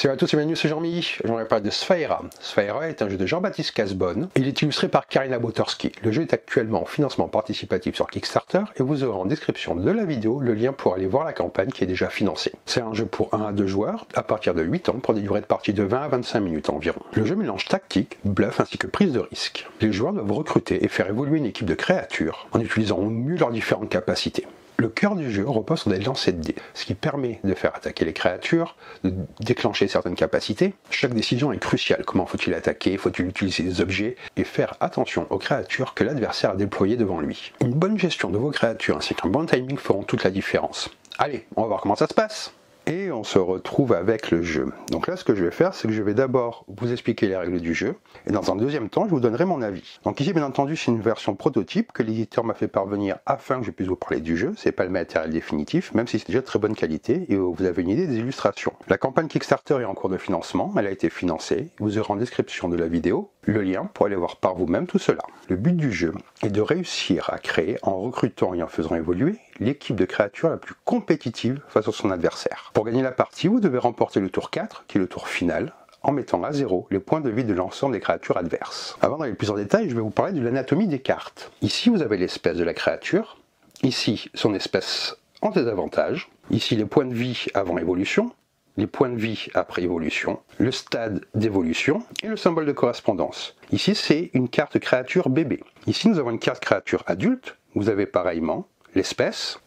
Salut à tous et bienvenue, c'est Jean-Mi. J'aimerais parler de Sphaera. Sphaera est un jeu de Jean-Baptiste Casbonne. Il est illustré par Karina Botorski. Le jeu est actuellement en financement participatif sur Kickstarter et vous aurez en description de la vidéo le lien pour aller voir la campagne qui est déjà financée. C'est un jeu pour 1 à 2 joueurs à partir de 8 ans pour des durées de partie de 20 à 25 minutes environ. Le jeu mélange tactique, bluff ainsi que prise de risque. Les joueurs doivent recruter et faire évoluer une équipe de créatures en utilisant au mieux leurs différentes capacités. Le cœur du jeu repose sur des lancers de dés, ce qui permet de faire attaquer les créatures, de déclencher certaines capacités. Chaque décision est cruciale. Comment faut-il attaquer? Faut-il utiliser des objets? Et faire attention aux créatures que l'adversaire a déployées devant lui. Une bonne gestion de vos créatures ainsi qu'un bon timing feront toute la différence. Allez, on va voir comment ça se passe. Et on se retrouve avec le jeu. Donc là, ce que je vais faire, c'est que je vais d'abord vous expliquer les règles du jeu, et dans un deuxième temps, je vous donnerai mon avis. Donc ici, bien entendu, c'est une version prototype que l'éditeur m'a fait parvenir afin que je puisse vous parler du jeu. C'est pas le matériel définitif, même si c'est déjà de très bonne qualité, et vous avez une idée des illustrations. La campagne Kickstarter est en cours de financement, elle a été financée. Vous aurez en description de la vidéo le lien pour aller voir par vous-même tout cela. Le but du jeu est de réussir à créer, en recrutant et en faisant évoluer, l'équipe de créatures la plus compétitive face à son adversaire. Pour gagner la partie, vous devez remporter le tour 4, qui est le tour final, en mettant à 0 les points de vie de l'ensemble des créatures adverses. Avant d'aller plus en détail, je vais vous parler de l'anatomie des cartes. Ici, vous avez l'espèce de la créature, ici, son espèce en désavantage, ici les points de vie avant évolution, les points de vie après évolution, le stade d'évolution et le symbole de correspondance. Ici, c'est une carte créature bébé. Ici, nous avons une carte créature adulte. Vous avez pareillement l'espèce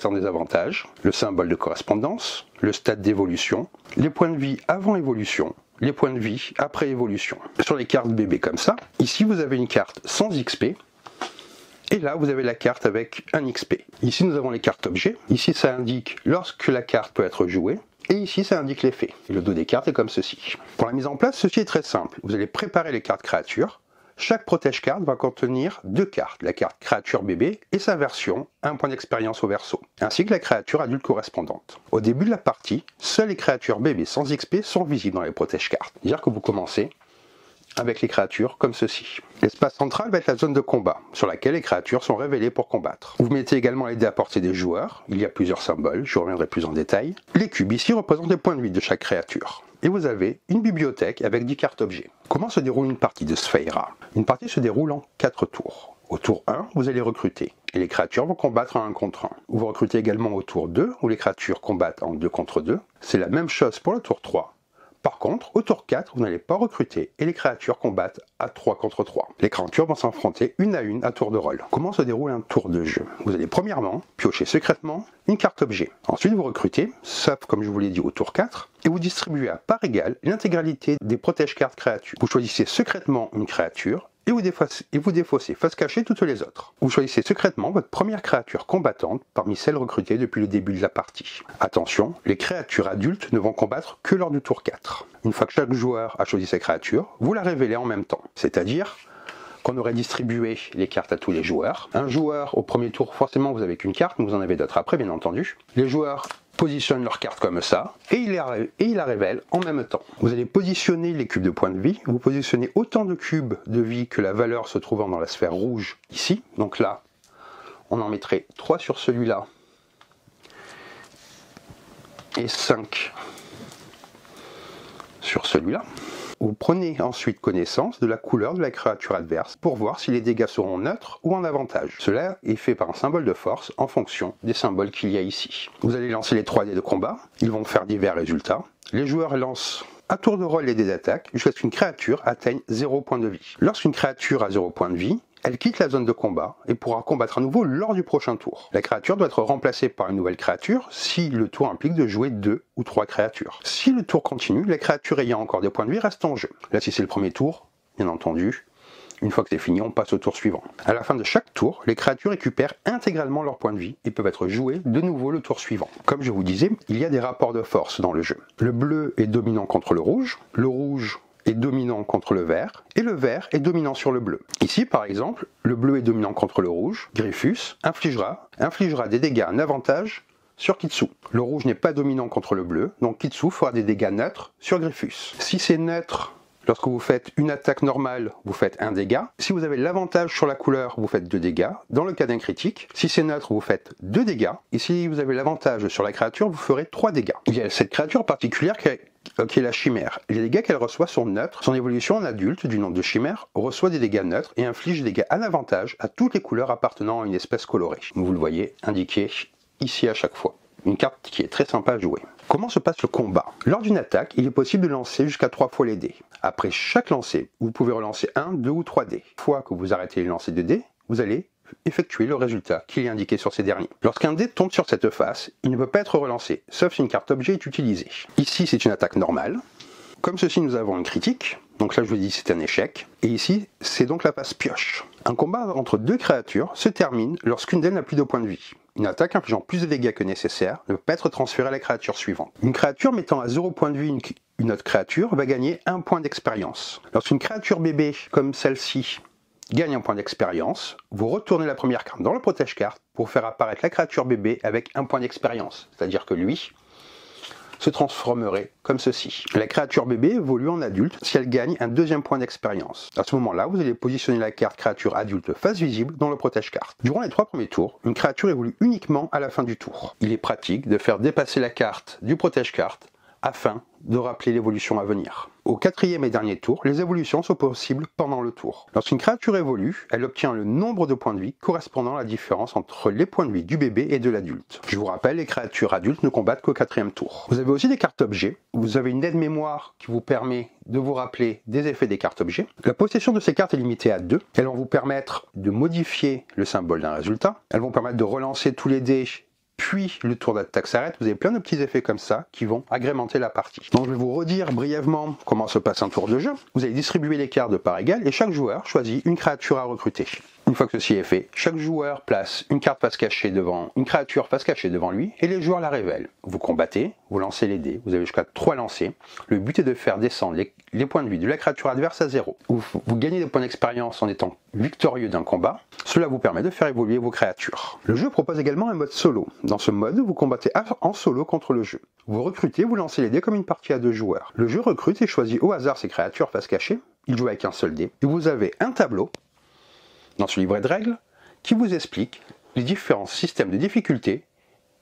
en désavantage, le symbole de correspondance, le stade d'évolution, les points de vie avant évolution, les points de vie après évolution. Sur les cartes bébé comme ça, ici, vous avez une carte sans XP. Et là, vous avez la carte avec un XP. Ici, nous avons les cartes objets. Ici, ça indique lorsque la carte peut être jouée. Et ici, ça indique l'effet. Le dos des cartes est comme ceci. Pour la mise en place, ceci est très simple. Vous allez préparer les cartes créatures. Chaque protège-carte va contenir 2 cartes. La carte créature bébé et sa version, 1 point d'expérience au verso, ainsi que la créature adulte correspondante. Au début de la partie, seules les créatures bébés sans XP sont visibles dans les protège-cartes. C'est-à-dire que vous commencez avec les créatures comme ceci. L'espace central va être la zone de combat, sur laquelle les créatures sont révélées pour combattre. Vous mettez également les dés à portée des joueurs, il y a plusieurs symboles, je reviendrai plus en détail. Les cubes ici représentent les points de vie de chaque créature. Et vous avez une bibliothèque avec 10 cartes objets. Comment se déroule une partie de Sphaera? Une partie se déroule en 4 tours. Au tour 1, vous allez recruter, et les créatures vont combattre en 1 contre 1. Vous recrutez également au tour 2, où les créatures combattent en 2 contre 2. C'est la même chose pour le tour 3. Par contre, au tour 4, vous n'allez pas recruter et les créatures combattent à 3 contre 3. Les créatures vont s'affronter une à une à tour de rôle. Comment se déroule un tour de jeu? Vous allez premièrement piocher secrètement une carte objet. Ensuite, vous recrutez, sauf comme je vous l'ai dit au tour 4, et vous distribuez à part égale l'intégralité des protège-cartes créatures. Vous choisissez secrètement une créature et vous défaussez face cachée toutes les autres. Vous choisissez secrètement votre première créature combattante parmi celles recrutées depuis le début de la partie. Attention, les créatures adultes ne vont combattre que lors du tour 4. Une fois que chaque joueur a choisi sa créature, vous la révélez en même temps. C'est-à-dire qu'on aurait distribué les cartes à tous les joueurs. Un joueur, au premier tour, forcément vous n'avez qu'une carte, mais vous en avez d'autres après, bien entendu. Les joueurs positionnent leur carte comme ça, et ils la révèlent en même temps. Vous allez positionner les cubes de points de vie, vous positionnez autant de cubes de vie que la valeur se trouvant dans la sphère rouge ici. Donc là, on en mettrait 3 sur celui-là, et 5 sur celui-là. Vous prenez ensuite connaissance de la couleur de la créature adverse pour voir si les dégâts seront neutres ou en avantage. Cela est fait par un symbole de force en fonction des symboles qu'il y a ici. Vous allez lancer les 3 dés de combat, ils vont faire divers résultats. Les joueurs lancent à tour de rôle les dés d'attaque jusqu'à ce qu'une créature atteigne 0 point de vie. Lorsqu'une créature a 0 point de vie, elle quitte la zone de combat et pourra combattre à nouveau lors du prochain tour. La créature doit être remplacée par une nouvelle créature si le tour implique de jouer 2 ou 3 créatures. Si le tour continue, les créatures ayant encore des points de vie restent en jeu. Là, si c'est le premier tour, bien entendu, une fois que c'est fini, on passe au tour suivant. À la fin de chaque tour, les créatures récupèrent intégralement leurs points de vie et peuvent être jouées de nouveau le tour suivant. Comme je vous disais, il y a des rapports de force dans le jeu. Le bleu est dominant contre le rouge est dominant contre le vert, et le vert est dominant sur le bleu. Ici, par exemple, le bleu est dominant contre le rouge, Griffus infligera des dégâts en avantage sur Kitsu. Le rouge n'est pas dominant contre le bleu, donc Kitsu fera des dégâts neutres sur Griffus. Si c'est neutre, lorsque vous faites une attaque normale, vous faites 1 dégât. Si vous avez l'avantage sur la couleur, vous faites 2 dégâts. Dans le cas d'un critique, si c'est neutre, vous faites 2 dégâts. Et si vous avez l'avantage sur la créature, vous ferez 3 dégâts. Il y a cette créature particulière qui est la chimère. Les dégâts qu'elle reçoit sont neutres. Son évolution en adulte du nom de chimère reçoit des dégâts neutres et inflige des dégâts à l'avantage à toutes les couleurs appartenant à une espèce colorée. Vous le voyez indiqué ici à chaque fois. Une carte qui est très sympa à jouer. Comment se passe le combat? Lors d'une attaque, il est possible de lancer jusqu'à 3 fois les dés. Après chaque lancer, vous pouvez relancer 1, 2 ou 3 dés. Une fois que vous arrêtez les lancers de dés, vous allez effectuer le résultat qui est indiqué sur ces derniers. Lorsqu'un dé tombe sur cette face, il ne peut pas être relancé, sauf si une carte objet est utilisée. Ici, c'est une attaque normale. Comme ceci, nous avons une critique. Donc là, je vous dis, c'est un échec. Et ici, c'est donc la phase pioche. Un combat entre deux créatures se termine lorsqu'une d'elles n'a plus de points de vie. Une attaque infligeant plus de dégâts que nécessaire ne peut pas être transférée à la créature suivante. Une créature mettant à 0 point de vie une autre créature va gagner 1 point d'expérience. Lorsqu'une créature bébé, comme celle-ci, gagne un point d'expérience, vous retournez la première carte dans le protège-carte pour faire apparaître la créature bébé avec 1 point d'expérience. C'est-à-dire que lui se transformerait comme ceci. La créature bébé évolue en adulte si elle gagne un 2e point d'expérience. À ce moment-là, vous allez positionner la carte créature adulte face visible dans le protège-carte. Durant les 3 premiers tours, une créature évolue uniquement à la fin du tour. Il est pratique de faire dépasser la carte du protège-carte afin de rappeler l'évolution à venir. Au 4e et dernier tour, les évolutions sont possibles pendant le tour. Lorsqu'une créature évolue, elle obtient le nombre de points de vie correspondant à la différence entre les points de vie du bébé et de l'adulte. Je vous rappelle, les créatures adultes ne combattent qu'au 4e tour. Vous avez aussi des cartes objets. Vous avez une aide-mémoire qui vous permet de vous rappeler des effets des cartes objets. La possession de ces cartes est limitée à 2. Elles vont vous permettre de modifier le symbole d'un résultat. Elles vont permettre de relancer tous les dés, puis le tour d'attaque s'arrête. Vous avez plein de petits effets comme ça qui vont agrémenter la partie. Donc je vais vous redire brièvement comment se passe un tour de jeu. Vous allez distribuer les cartes de part égale et chaque joueur choisit une créature à recruter. Une fois que ceci est fait, chaque joueur place une créature face cachée devant lui et les joueurs la révèlent. Vous combattez, vous lancez les dés, vous avez jusqu'à 3 lancers. Le but est de faire descendre les points de vie de la créature adverse à 0. Vous gagnez des points d'expérience en étant victorieux d'un combat. Cela vous permet de faire évoluer vos créatures. Le jeu propose également un mode solo. Dans ce mode, vous combattez en solo contre le jeu. Vous recrutez, vous lancez les dés comme une partie à 2 joueurs. Le jeu recrute et choisit au hasard ses créatures face cachée. Il joue avec un seul dé. Et vous avez un tableau dans ce livret de règles qui vous explique les différents systèmes de difficulté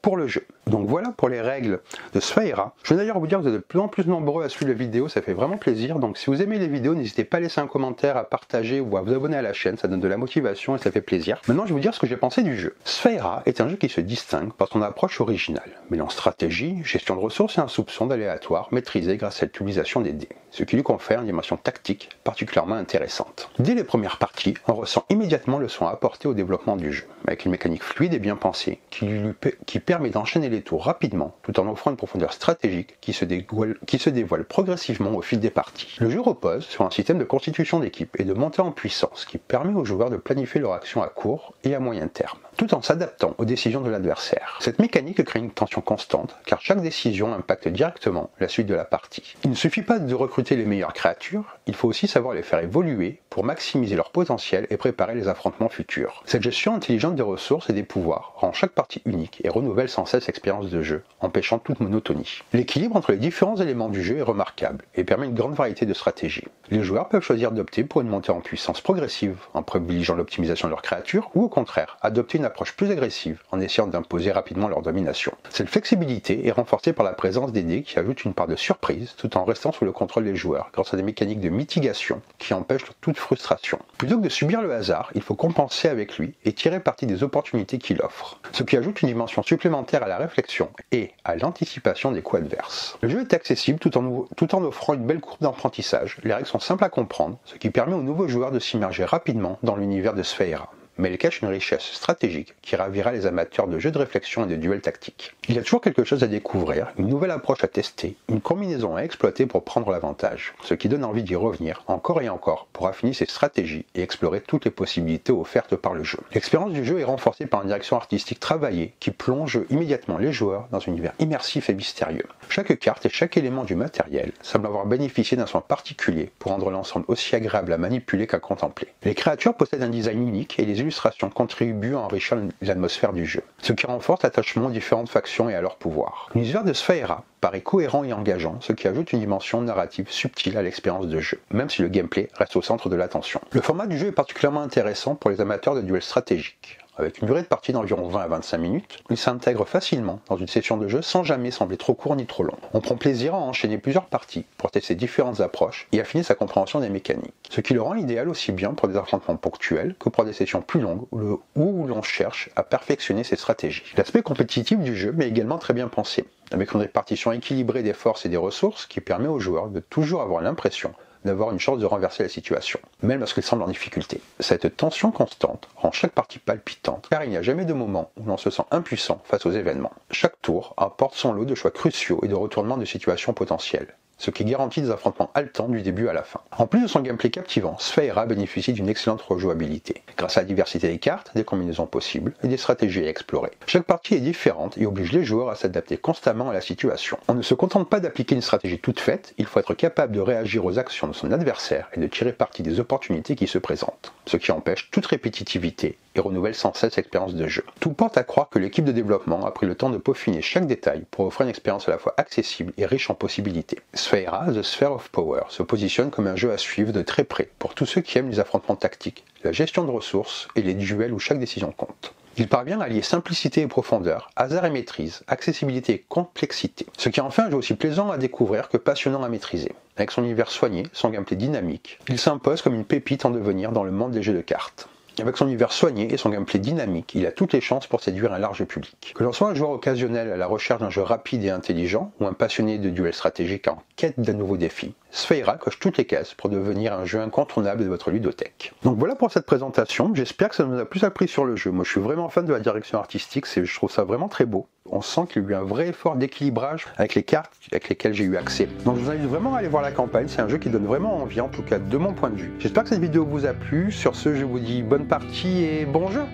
pour le jeu. Donc voilà pour les règles de Sphera. Je vais d'ailleurs vous dire que vous êtes de plus en plus nombreux à suivre la vidéo, ça fait vraiment plaisir. Donc si vous aimez les vidéos, n'hésitez pas à laisser un commentaire, à partager ou à vous abonner à la chaîne, ça donne de la motivation et ça fait plaisir. Maintenant je vais vous dire ce que j'ai pensé du jeu. Sphera est un jeu qui se distingue par son approche originale, mêlant stratégie, gestion de ressources et un soupçon d'aléatoire maîtrisé grâce à l'utilisation des dés, ce qui lui confère une dimension tactique particulièrement intéressante. Dès les premières parties, on ressent immédiatement le soin apporté au développement du jeu, avec une mécanique fluide et bien pensée qui permet d'enchaîner les tours rapidement tout en offrant une profondeur stratégique qui se dévoile progressivement au fil des parties. Le jeu repose sur un système de constitution d'équipe et de montée en puissance qui permet aux joueurs de planifier leur action à court et à moyen terme, tout en s'adaptant aux décisions de l'adversaire. Cette mécanique crée une tension constante car chaque décision impacte directement la suite de la partie. Il ne suffit pas de recruter les meilleures créatures, il faut aussi savoir les faire évoluer pour maximiser leur potentiel et préparer les affrontements futurs. Cette gestion intelligente des ressources et des pouvoirs rend chaque partie unique et renouvelle sans cesse l'expérience de jeu, empêchant toute monotonie. L'équilibre entre les différents éléments du jeu est remarquable et permet une grande variété de stratégies. Les joueurs peuvent choisir d'opter pour une montée en puissance progressive en privilégiant l'optimisation de leurs créatures ou au contraire adopter une approche plus agressive en essayant d'imposer rapidement leur domination. Cette flexibilité est renforcée par la présence des dés qui ajoutent une part de surprise tout en restant sous le contrôle des joueurs grâce à des mécaniques de mitigation qui empêchent toute frustration. Plutôt que de subir le hasard, il faut compenser avec lui et tirer parti des opportunités qu'il offre, ce qui ajoute une dimension supplémentaire à la réflexion et à l'anticipation des coups adverses. Le jeu est accessible tout en offrant une belle courbe d'apprentissage. Les règles sont simples à comprendre, ce qui permet aux nouveaux joueurs de s'immerger rapidement dans l'univers de Sphera. Mais elle cache une richesse stratégique qui ravira les amateurs de jeux de réflexion et de duels tactiques. Il y a toujours quelque chose à découvrir, une nouvelle approche à tester, une combinaison à exploiter pour prendre l'avantage, ce qui donne envie d'y revenir encore et encore pour affiner ses stratégies et explorer toutes les possibilités offertes par le jeu. L'expérience du jeu est renforcée par une direction artistique travaillée qui plonge immédiatement les joueurs dans un univers immersif et mystérieux. Chaque carte et chaque élément du matériel semble avoir bénéficié d'un soin particulier pour rendre l'ensemble aussi agréable à manipuler qu'à contempler. Les créatures possèdent un design unique et les illustrations contribuent à enrichir l'atmosphère du jeu, ce qui renforce l'attachement aux différentes factions et à leurs pouvoirs. L'univers de Sphera paraît cohérent et engageant, ce qui ajoute une dimension narrative subtile à l'expérience de jeu, même si le gameplay reste au centre de l'attention. Le format du jeu est particulièrement intéressant pour les amateurs de duels stratégiques. Avec une durée de partie d'environ 20 à 25 minutes, il s'intègre facilement dans une session de jeu sans jamais sembler trop court ni trop long. On prend plaisir à enchaîner plusieurs parties pour tester différentes approches et affiner sa compréhension des mécaniques, ce qui le rend idéal aussi bien pour des affrontements ponctuels que pour des sessions plus longues où l'on cherche à perfectionner ses stratégies. L'aspect compétitif du jeu est également très bien pensé, avec une répartition équilibrée des forces et des ressources qui permet aux joueurs de toujours avoir l'impression d'avoir une chance de renverser la situation, même lorsqu'ils semblent en difficulté. Cette tension constante rend chaque partie palpitante, car il n'y a jamais de moment où l'on se sent impuissant face aux événements. Chaque tour apporte son lot de choix cruciaux et de retournements de situations potentielles, ce qui garantit des affrontements haletants du début à la fin. En plus de son gameplay captivant, Sphaera bénéficie d'une excellente rejouabilité, grâce à la diversité des cartes, des combinaisons possibles et des stratégies à explorer. Chaque partie est différente et oblige les joueurs à s'adapter constamment à la situation. On ne se contente pas d'appliquer une stratégie toute faite, il faut être capable de réagir aux actions de son adversaire et de tirer parti des opportunités qui se présentent, ce qui empêche toute répétitivité et renouvelle sans cesse l'expérience de jeu. Tout porte à croire que l'équipe de développement a pris le temps de peaufiner chaque détail pour offrir une expérience à la fois accessible et riche en possibilités. Sphaera, The Sphere of Power, se positionne comme un jeu à suivre de très près pour tous ceux qui aiment les affrontements tactiques, la gestion de ressources et les duels où chaque décision compte. Il parvient à lier simplicité et profondeur, hasard et maîtrise, accessibilité et complexité, ce qui en fait un jeu aussi plaisant à découvrir que passionnant à maîtriser. Avec son univers soigné, son gameplay dynamique, il s'impose comme une pépite en devenir dans le monde des jeux de cartes. Avec son univers soigné et son gameplay dynamique, il a toutes les chances pour séduire un large public. Que l'on soit un joueur occasionnel à la recherche d'un jeu rapide et intelligent, ou un passionné de duels stratégiques en quête d'un nouveau défi, Sphaera coche toutes les cases pour devenir un jeu incontournable de votre ludothèque. Donc voilà pour cette présentation, j'espère que ça nous a plus appris sur le jeu. Moi je suis vraiment fan de la direction artistique, je trouve ça vraiment très beau. On sent qu'il y a eu un vrai effort d'équilibrage avec les cartes avec lesquelles j'ai eu accès. Donc je vous invite vraiment à aller voir la campagne, c'est un jeu qui donne vraiment envie, en tout cas de mon point de vue. J'espère que cette vidéo vous a plu, sur ce je vous dis bonne partie et bon jeu.